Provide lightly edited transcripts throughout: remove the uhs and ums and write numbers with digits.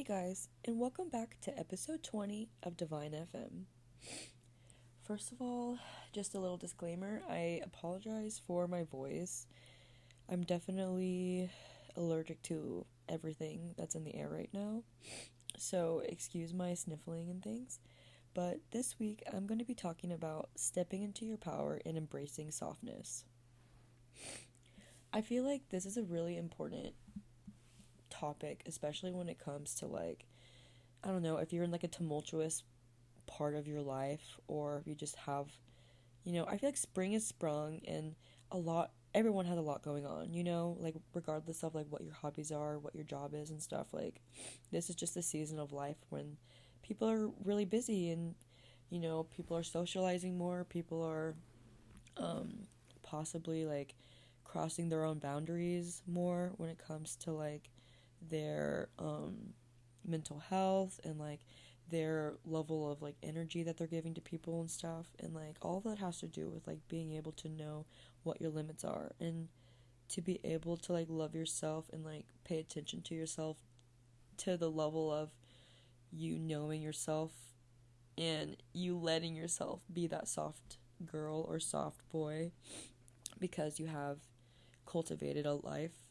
Hey guys, and welcome back to episode 20 of Divine FM. First of all, just a little disclaimer, I apologize for my voice. I'm definitely allergic to everything that's in the air right now, so excuse my sniffling and things. But this week, I'm going to be talking about stepping into your power and embracing softness. I feel like this is a really important topic, especially when it comes to I don't know, if you're in a tumultuous part of your life, or if you just have, I feel like spring is sprung and everyone has a lot going on, regardless of what your hobbies are, what your job is and stuff. This is just a season of life when people are really busy and, people are socializing more, people are possibly crossing their own boundaries more when it comes to their mental health and their level of energy that they're giving to people and stuff, and all that has to do with being able to know what your limits are and to be able to love yourself and pay attention to yourself to the level of you knowing yourself and you letting yourself be that soft girl or soft boy because you have cultivated a life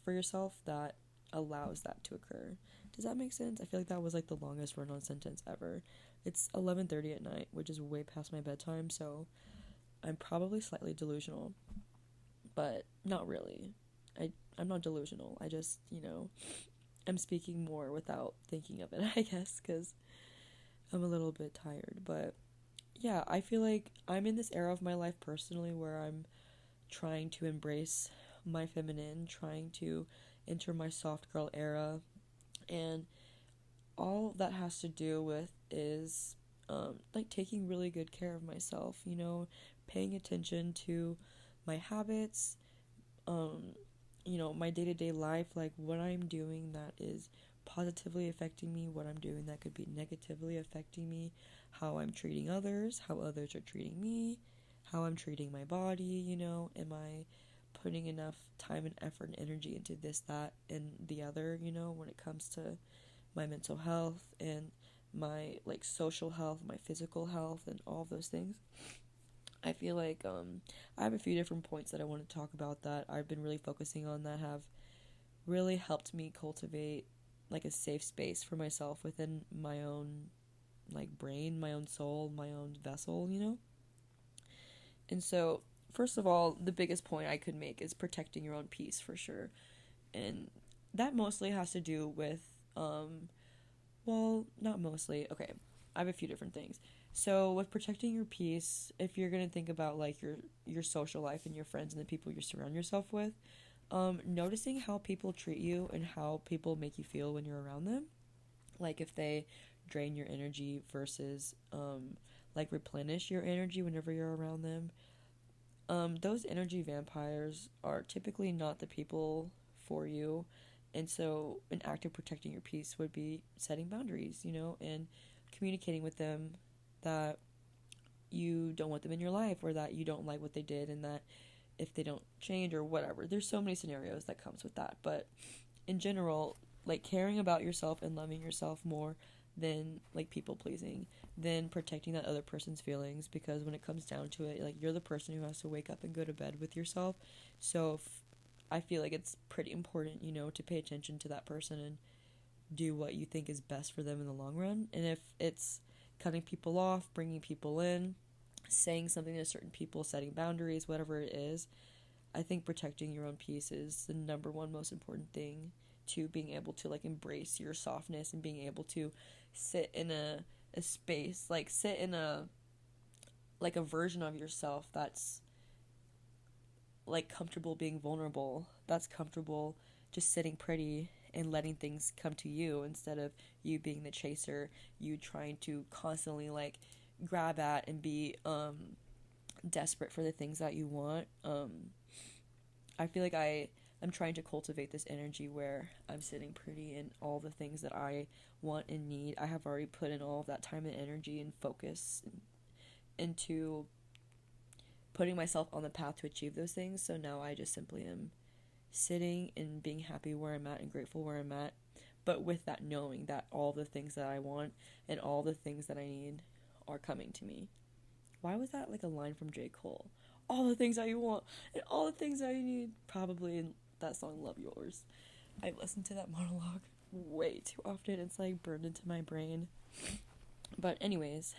for yourself that allows that to occur. Does that make sense? I feel like that was the longest run-on sentence ever. It's 11:30 at night, which is way past my bedtime, so I'm probably slightly delusional, but not really. I'm not delusional. I just, I'm speaking more without thinking of it, I guess, because I'm a little bit tired. But yeah, I feel like I'm in this era of my life personally where I'm trying to embrace my feminine, trying to enter my soft girl era, and all that has to do with is taking really good care of myself, paying attention to my habits, my day-to-day life, what I'm doing that is positively affecting me, what I'm doing that could be negatively affecting me, how I'm treating others, how others are treating me, how I'm treating my body, am I putting enough time and effort and energy into this, that, and the other, when it comes to my mental health and my social health, my physical health, and all of those things. I feel like I have a few different points that I want to talk about that I've been really focusing on that have really helped me cultivate a safe space for myself within my own brain, my own soul, my own vessel, And so, first of all, the biggest point I could make is protecting your own peace for sure. And that mostly has to do with, well, not mostly. Okay, I have a few different things. So, with protecting your peace, if you're going to think about your social life and your friends and the people you surround yourself with, noticing how people treat you and how people make you feel when you're around them. If they drain your energy versus, replenish your energy whenever you're around them. Those energy vampires are typically not the people for you. And so an act of protecting your peace would be setting boundaries, and communicating with them that you don't want them in your life or that you don't like what they did and that if they don't change or whatever. There's so many scenarios that comes with that. But in general, caring about yourself and loving yourself more than people pleasing, than protecting that other person's feelings, because when it comes down to it, you're the person who has to wake up and go to bed with yourself. So I feel like it's pretty important, to pay attention to that person and do what you think is best for them in the long run. And if it's cutting people off, bringing people in, saying something to certain people, setting boundaries, whatever it is, I think protecting your own peace is the number one most important thing to being able to embrace your softness and being able to sit in a space, sit in a version of yourself that's comfortable being vulnerable, that's comfortable just sitting pretty and letting things come to you instead of you being the chaser, you trying to constantly grab at and be desperate for the things that you want. I feel like I'm trying to cultivate this energy where I'm sitting pretty and all the things that I want and need. I have already put in all of that time and energy and focus into putting myself on the path to achieve those things. So now I just simply am sitting and being happy where I'm at and grateful where I'm at. but with that knowing that all the things that I want and all the things that I need are coming to me. Why was that like a line from J. Cole? All the things that you want and all the things that you need. Probably in that song Love Yours. I've listened to that monologue way too often. It's like burned into my brain. But anyways,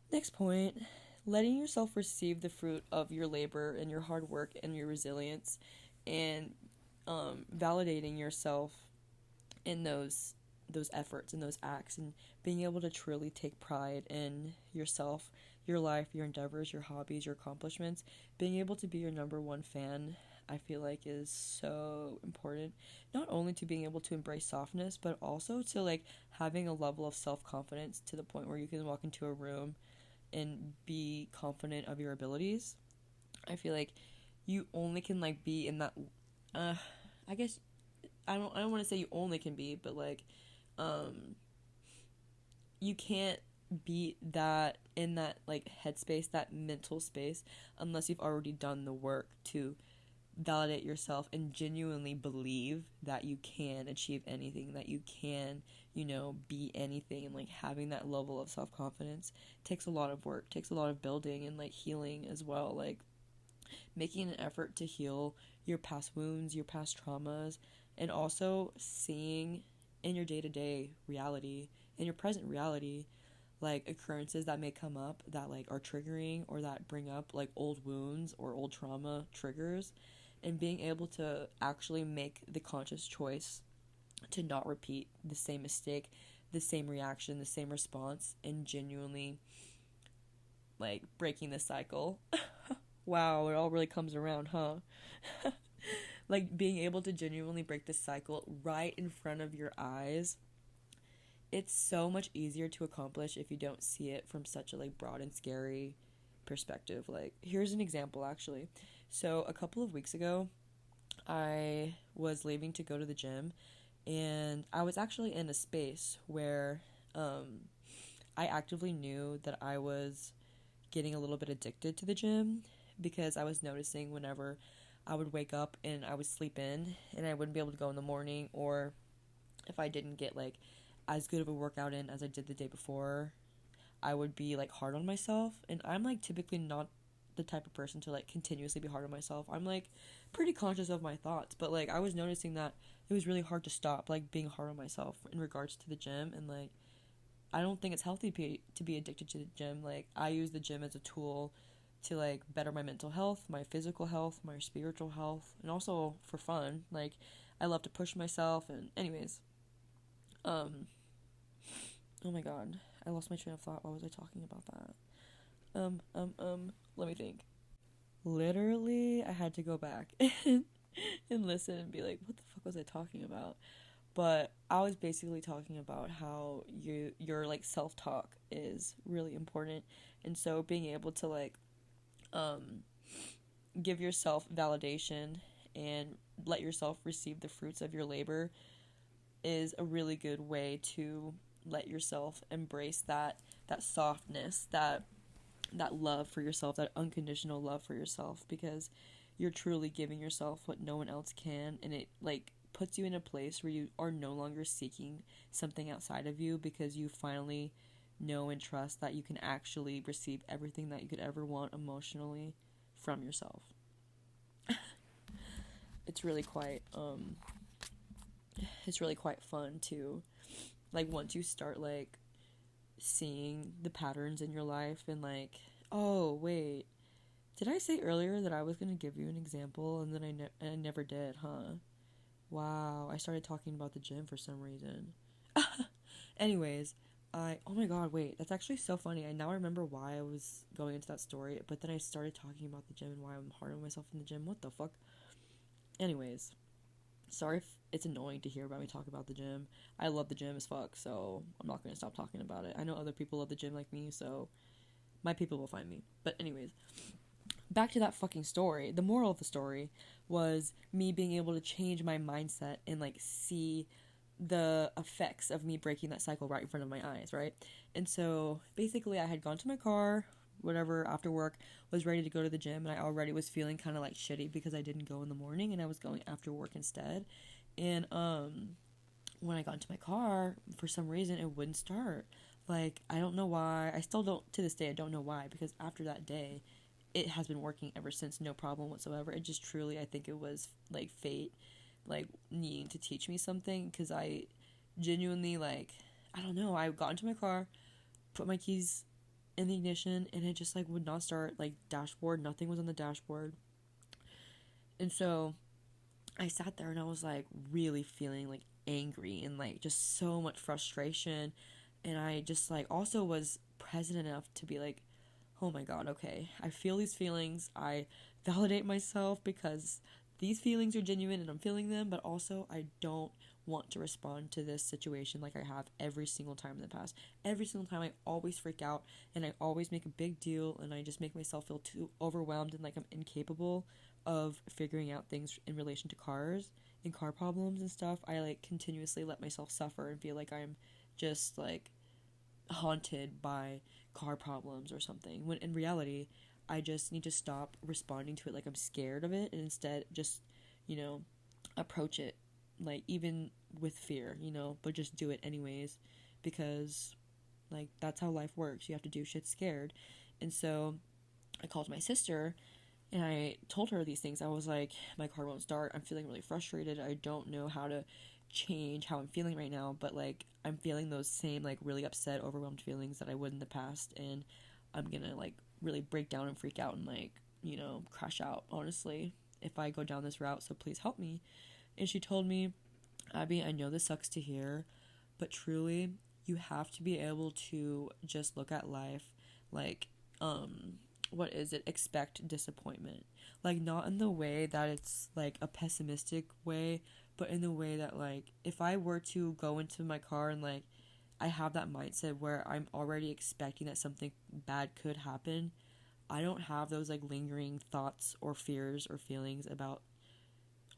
next point, letting yourself receive the fruit of your labor and your hard work and your resilience, and validating yourself in those efforts and those acts, and being able to truly take pride in yourself, your life, your endeavors, your hobbies, your accomplishments. Being able to be your number one fan, I feel like, is so important. Not only to being able to embrace softness, but also to like having a level of self-confidence to the point where you can walk into a room and be confident of your abilities. I feel like you only can like be in that I guess I don't want to say you only can be, but like you can't be that in that like headspace, that mental space, unless you've already done the work to validate yourself and genuinely believe that you can achieve anything, that you can, be anything. And like having that level of self-confidence takes a lot of work, takes a lot of building and like healing as well, like making an effort to heal your past wounds, your past traumas, and also seeing in your day-to-day reality, in your present reality, like occurrences that may come up that like are triggering or that bring up like old wounds or old trauma triggers, and being able to actually make the conscious choice to not repeat the same mistake, the same reaction, the same response, and genuinely like breaking the cycle. Wow, it all really comes around, huh? Like being able to genuinely break the cycle right in front of your eyes. It's so much easier to accomplish if you don't see it from such a like broad and scary perspective. Like here's an example actually. So a couple of weeks ago, I was leaving to go to the gym, and I was actually in a space where I actively knew that I was getting a little bit addicted to the gym, because I was noticing whenever I would wake up and I would sleep in and I wouldn't be able to go in the morning, or if I didn't get like as good of a workout in as I did the day before, I would be like hard on myself. And I'm like typically not the type of person to like continuously be hard on myself. I'm like pretty conscious of my thoughts, but like I was noticing that it was really hard to stop like being hard on myself in regards to the gym. And like I don't think it's healthy to be addicted to the gym. Like I use the gym as a tool to like better my mental health, my physical health, my spiritual health, and also for fun. Like I love to push myself. And anyways, oh my god, I lost my train of thought. Why was I talking about that? Let me think. Literally, I had to go back and listen and be like, what the fuck was I talking about? But I was basically talking about how your like self-talk is really important. And so being able to like give yourself validation and let yourself receive the fruits of your labor is a really good way to let yourself embrace that softness, that love for yourself, that unconditional love for yourself, because you're truly giving yourself what no one else can. And it like puts you in a place where you are no longer seeking something outside of you, because you finally know and trust that you can actually receive everything that you could ever want emotionally from yourself. It's really quite fun to like once you start like seeing the patterns in your life and like, oh wait, did I say earlier that I was going to give you an example and then I never did, huh? Wow, I started talking about the gym for some reason. Anyways, oh my god, wait, that's actually so funny. I now remember why I was going into that story, but then I started talking about the gym and why I'm hard on myself in the gym. What the fuck? Anyways, sorry if it's annoying to hear about me talk about the gym. I love the gym as fuck, so I'm not going to stop talking about it. I know other people love the gym like me, so my people will find me. But anyways, back to that fucking story. The moral of the story was me being able to change my mindset and like see the effects of me breaking that cycle right in front of my eyes, right? And so basically I had gone to my car, whatever, after work, was ready to go to the gym, and I already was feeling kind of like shitty because I didn't go in the morning and I was going after work instead. And when I got into my car, for some reason it wouldn't start. Like, I don't know why. I still don't, to this day, I don't know why, because after that day, it has been working ever since, no problem whatsoever. It just truly, I think it was like fate, like needing to teach me something, because I genuinely, like, I don't know, I got into my car, put my keys in the ignition, and it just like would not start. Like, dashboard, nothing was on the dashboard. And so I sat there and I was like really feeling like angry and like just so much frustration. And I just like also was present enough to be like, oh my god, okay, I feel these feelings. I validate myself because these feelings are genuine and I'm feeling them, but also I don't want to respond to this situation like I have every single time in the past. Every single time I always freak out and I always make a big deal and I just make myself feel too overwhelmed and like I'm incapable of figuring out things in relation to cars and car problems and stuff. I like continuously let myself suffer and feel like I'm just like haunted by car problems or something, when in reality I just need to stop responding to it like I'm scared of it and instead just, approach it like even with fear, but just do it anyways, because like that's how life works. You have to do shit scared. And so I called my sister and I told her these things. I was like, my car won't start. I'm feeling really frustrated. I don't know how to change how I'm feeling right now, but like I'm feeling those same like really upset, overwhelmed feelings that I would in the past, and I'm gonna like really break down and freak out and like, crash out, honestly, if I go down this route. So please help me. And she told me, Abby, I know this sucks to hear, but truly, you have to be able to just look at life like, what is it? Expect disappointment. Like, not in the way that it's like a pessimistic way, but in the way that like, if I were to go into my car and like, I have that mindset where I'm already expecting that something bad could happen, I don't have those like lingering thoughts or fears or feelings about,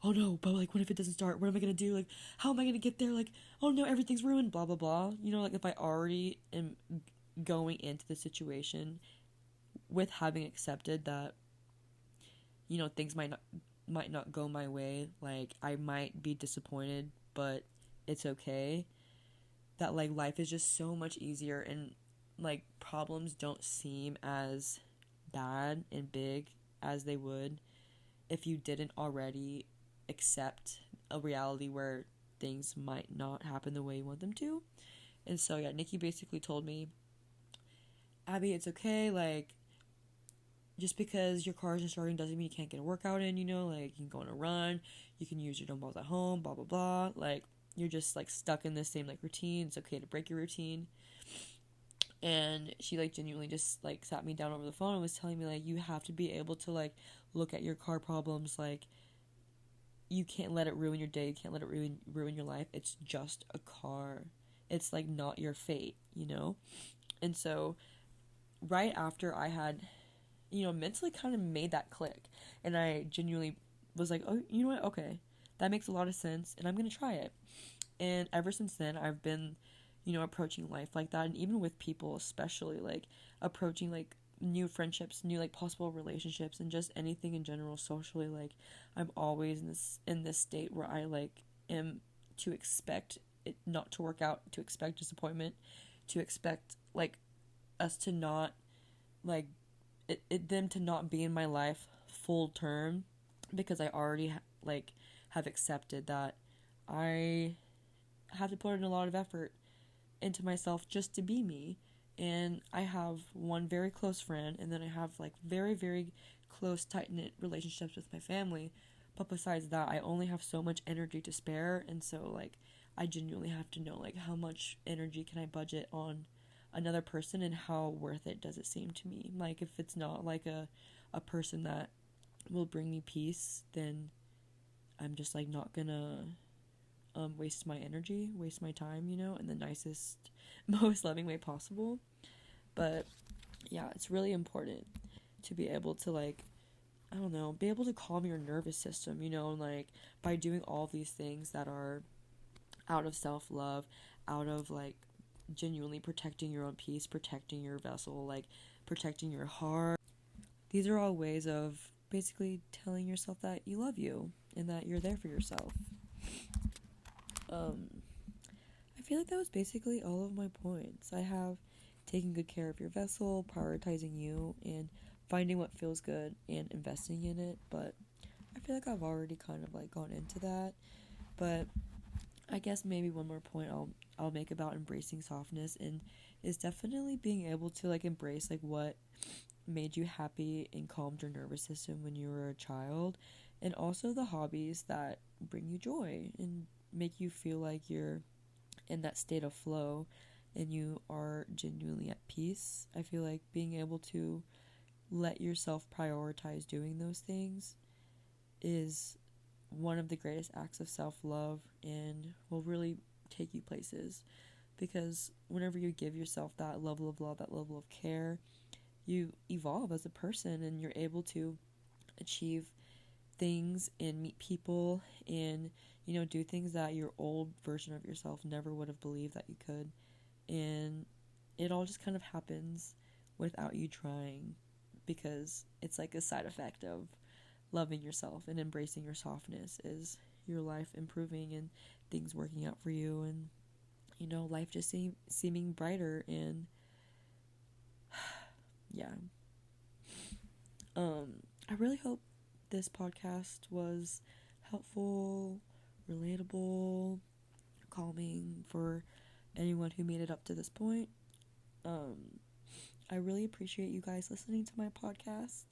oh no, but like, what if it doesn't start? What am I gonna do? Like, how am I gonna get there? Like, oh no, everything's ruined, blah blah blah. Like if I already am going into the situation with having accepted that, things might not go my way, like I might be disappointed, but it's okay. That like life is just so much easier, and like problems don't seem as bad and big as they would if you didn't already accept a reality where things might not happen the way you want them to. And so yeah, Nikki basically told me, Abby, it's okay, like just because your car isn't starting doesn't mean you can't get a workout in, like you can go on a run, you can use your dumbbells at home, blah blah blah. Like, you're just like stuck in the same like routine. It's okay to break your routine. And she like genuinely just like sat me down over the phone and was telling me like, you have to be able to like look at your car problems like, you can't let it ruin your day, you can't let it ruin your life. It's just a car. It's like not your fate. And so right after I had, mentally kind of made that click, and I genuinely was like, oh, you know what, okay, that makes a lot of sense and I'm gonna try it. And ever since then I've been, approaching life like that, and even with people, especially like approaching like new friendships, new like possible relationships, and just anything in general socially. Like, I'm always in this state where I like am to expect it not to work out, to expect disappointment, to expect like us to not like them to not be in my life full term, because I already like have accepted that I have to put in a lot of effort into myself just to be me. And I have one very close friend, and then I have like very very close tight-knit relationships with my family, but besides that I only have so much energy to spare. And so like, I genuinely have to know like, how much energy can I budget on another person, and how worth it does it seem to me. Like, if it's not like a person that will bring me peace, then I'm just like not gonna waste my energy, waste my time, in the nicest, most loving way possible. But yeah, it's really important to be able to like, I don't know, be able to calm your nervous system, like by doing all these things that are out of self-love, out of like genuinely protecting your own peace, protecting your vessel, like protecting your heart. These are all ways of basically telling yourself that you love you and that you're there for yourself. I feel like that was basically all of my points. I have taking good care of your vessel, prioritizing you, and finding what feels good and investing in it. But I feel like I've already kind of like gone into that. But I guess maybe one more point I'll make about embracing softness and is definitely being able to like embrace like what made you happy and calmed your nervous system when you were a child, and also the hobbies that bring you joy and make you feel like you're in that state of flow and you are genuinely at peace. I feel like being able to let yourself prioritize doing those things is one of the greatest acts of self-love and will really take you places, because whenever you give yourself that level of love, that level of care, you evolve as a person and you're able to achieve things and meet people and do things that your old version of yourself never would have believed that you could. And it all just kind of happens without you trying, because it's like a side effect of loving yourself and embracing your softness is your life improving and things working out for you, and life just seeming brighter. And yeah, I really hope this podcast was helpful, relatable, calming for anyone who made it up to this point. I really appreciate you guys listening to my podcast.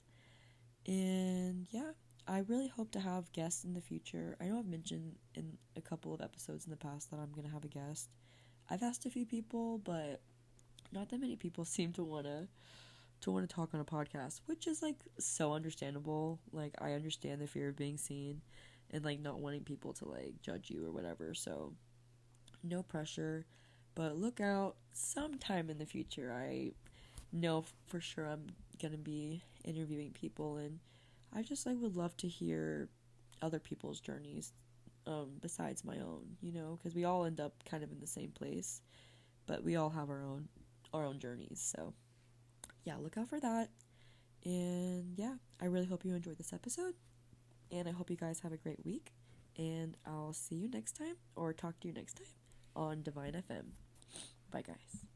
And yeah, I really hope to have guests in the future. I know I've mentioned in a couple of episodes in the past that I'm going to have a guest. I've asked a few people, but not that many people seem to want to talk on a podcast, which is like so understandable. Like, I understand the fear of being seen and like not wanting people to like judge you or whatever. So no pressure, but look out sometime in the future. I know for sure I'm gonna be interviewing people, and I just like would love to hear other people's journeys besides my own, because we all end up kind of in the same place, but we all have our own journeys. So yeah, look out for that. And yeah, I really hope you enjoyed this episode, and I hope you guys have a great week, and I'll see you next time or talk to you next time on Divine FM. Bye guys.